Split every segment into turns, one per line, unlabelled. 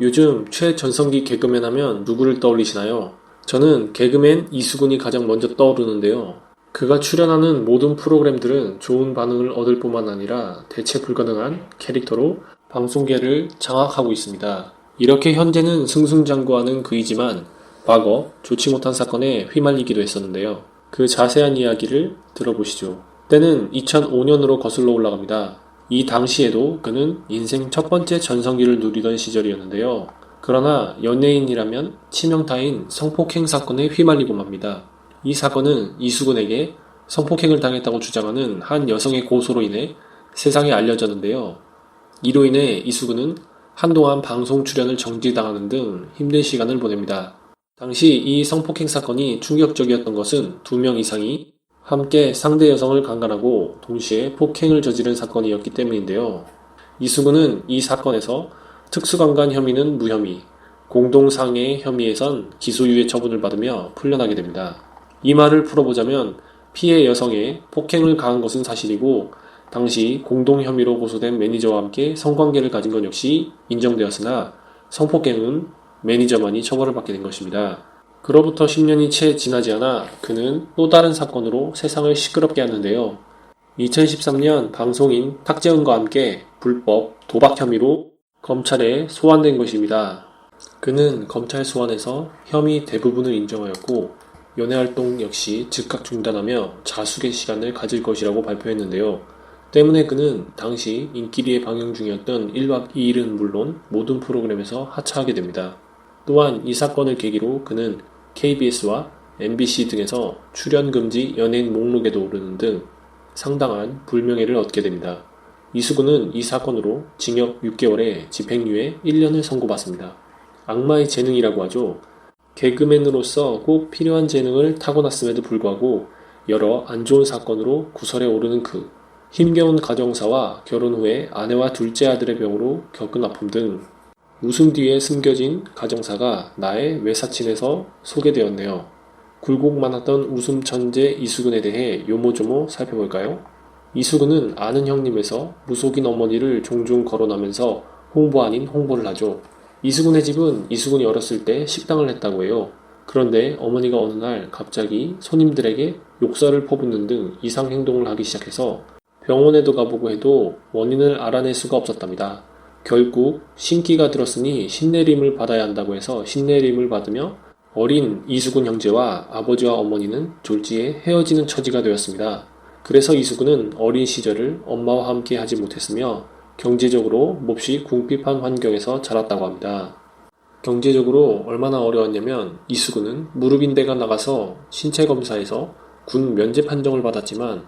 요즘 최전성기 개그맨 하면 누구를 떠올리시나요? 저는 개그맨 이수근이 가장 먼저 떠오르는데요. 그가 출연하는 모든 프로그램들은 좋은 반응을 얻을 뿐만 아니라 대체 불가능한 캐릭터로 방송계를 장악하고 있습니다. 이렇게 현재는 승승장구하는 그이지만 과거 좋지 못한 사건에 휘말리기도 했었는데요. 그 자세한 이야기를 들어보시죠. 때는 2005년으로 거슬러 올라갑니다. 이 당시에도 그는 인생 첫 번째 전성기를 누리던 시절이었는데요. 그러나 연예인이라면 치명타인 성폭행 사건에 휘말리고 맙니다. 이 사건은 이수근에게 성폭행을 당했다고 주장하는 한 여성의 고소로 인해 세상에 알려졌는데요. 이로 인해 이수근은 한동안 방송 출연을 정지당하는 등 힘든 시간을 보냅니다. 당시 이 성폭행 사건이 충격적이었던 것은 2명 이상이 함께 상대 여성을 강간하고 동시에 폭행을 저지른 사건이었기 때문인데요. 이수근은 이 사건에서 특수강간 혐의는 무혐의, 공동상해 혐의에선 기소유예 처분을 받으며 풀려나게 됩니다. 이 말을 풀어보자면 피해 여성의 폭행을 가한 것은 사실이고 당시 공동혐의로 고소된 매니저와 함께 성관계를 가진 것 역시 인정되었으나 성폭행은 매니저만이 처벌을 받게 된 것입니다. 그로부터 10년이 채 지나지 않아 그는 또 다른 사건으로 세상을 시끄럽게 하는데요. 2013년 방송인 탁재훈과 함께 불법 도박 혐의로 검찰에 소환된 것입니다. 그는 검찰 소환에서 혐의 대부분을 인정하였고 연애활동 역시 즉각 중단하며 자숙의 시간을 가질 것이라고 발표했는데요. 때문에 그는 당시 인기리에 방영 중이었던 1박 2일은 물론 모든 프로그램에서 하차하게 됩니다. 또한 이 사건을 계기로 그는 KBS와 MBC 등에서 출연 금지 연예인 목록에도 오르는 등 상당한 불명예를 얻게 됩니다. 이수근은 이 사건으로 징역 6개월에 집행유예 1년을 선고받습니다. 악마의 재능이라고 하죠. 개그맨으로서 꼭 필요한 재능을 타고났음에도 불구하고 여러 안 좋은 사건으로 구설에 오르는 그 힘겨운 가정사와 결혼 후에 아내와 둘째 아들의 병으로 겪은 아픔 등 웃음 뒤에 숨겨진 가정사가 나의 외사친에서 소개되었네요. 굴곡 많았던 웃음 천재 이수근에 대해 요모조모 살펴볼까요? 이수근은 아는 형님에서 무속인 어머니를 종종 거론하면서 홍보 아닌 홍보를 하죠. 이수근의 집은 이수근이 어렸을 때 식당을 했다고 해요. 그런데 어머니가 어느 날 갑자기 손님들에게 욕설을 퍼붓는 등 이상 행동을 하기 시작해서 병원에도 가보고 해도 원인을 알아낼 수가 없었답니다. 결국 신기가 들었으니 신내림을 받아야 한다고 해서 신내림을 받으며 어린 이수근 형제와 아버지와 어머니는 졸지에 헤어지는 처지가 되었습니다. 그래서 이수근은 어린 시절을 엄마와 함께 하지 못했으며 경제적으로 몹시 궁핍한 환경에서 자랐다고 합니다. 경제적으로 얼마나 어려웠냐면 이수근은 무릎인대가 나가서 신체 검사에서 군 면제 판정을 받았지만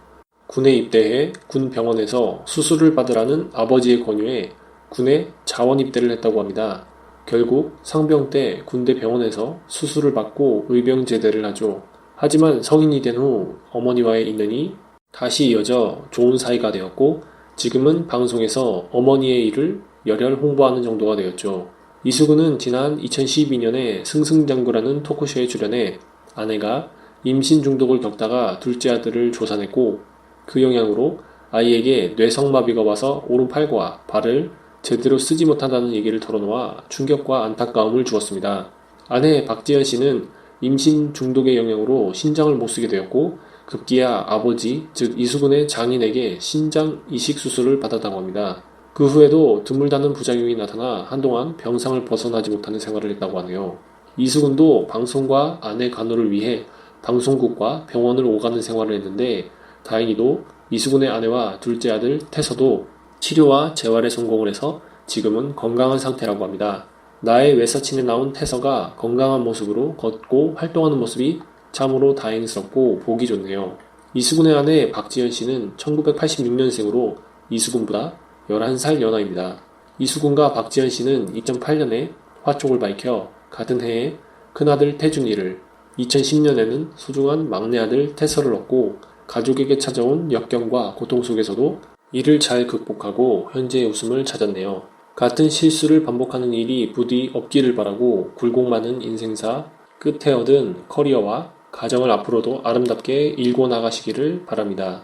군에 입대해 군 병원에서 수술을 받으라는 아버지의 권유에 군에 자원 입대를 했다고 합니다. 결국 상병 때 군대 병원에서 수술을 받고 의병 제대를 하죠. 하지만 성인이 된 후 어머니와의 인연이 다시 이어져 좋은 사이가 되었고 지금은 방송에서 어머니의 일을 열혈 홍보하는 정도가 되었죠. 이수근은 지난 2012년에 승승장구라는 토크쇼에 출연해 아내가 임신 중독을 겪다가 둘째 아들을 조산했고 그 영향으로 아이에게 뇌성마비가 와서 오른팔과 발을 제대로 쓰지 못한다는 얘기를 털어놓아 충격과 안타까움을 주었습니다. 아내 박지연 씨는 임신 중독의 영향으로 신장을 못 쓰게 되었고 급기야 아버지 즉 이수근의 장인에게 신장 이식 수술을 받았다고 합니다. 그 후에도 드물다는 부작용이 나타나 한동안 병상을 벗어나지 못하는 생활을 했다고 하네요. 이수근도 방송과 아내 간호를 위해 방송국과 병원을 오가는 생활을 했는데 다행히도 이수근의 아내와 둘째 아들 태서도 치료와 재활에 성공을 해서 지금은 건강한 상태라고 합니다. 나의 외사친에 나온 태서가 건강한 모습으로 걷고 활동하는 모습이 참으로 다행스럽고 보기 좋네요. 이수근의 아내 박지연 씨는 1986년생으로 이수근보다 11살 연하입니다. 이수근과 박지연 씨는 2008년에 화촉을 밝혀 같은 해에 큰아들 태준이를 2010년에는 소중한 막내 아들 태서를 얻고 가족에게 찾아온 역경과 고통 속에서도 이를 잘 극복하고 현재의 웃음을 찾았네요. 같은 실수를 반복하는 일이 부디 없기를 바라고 굴곡 많은 인생사 끝에 얻은 커리어와 가정을 앞으로도 아름답게 일궈 나가시기를 바랍니다.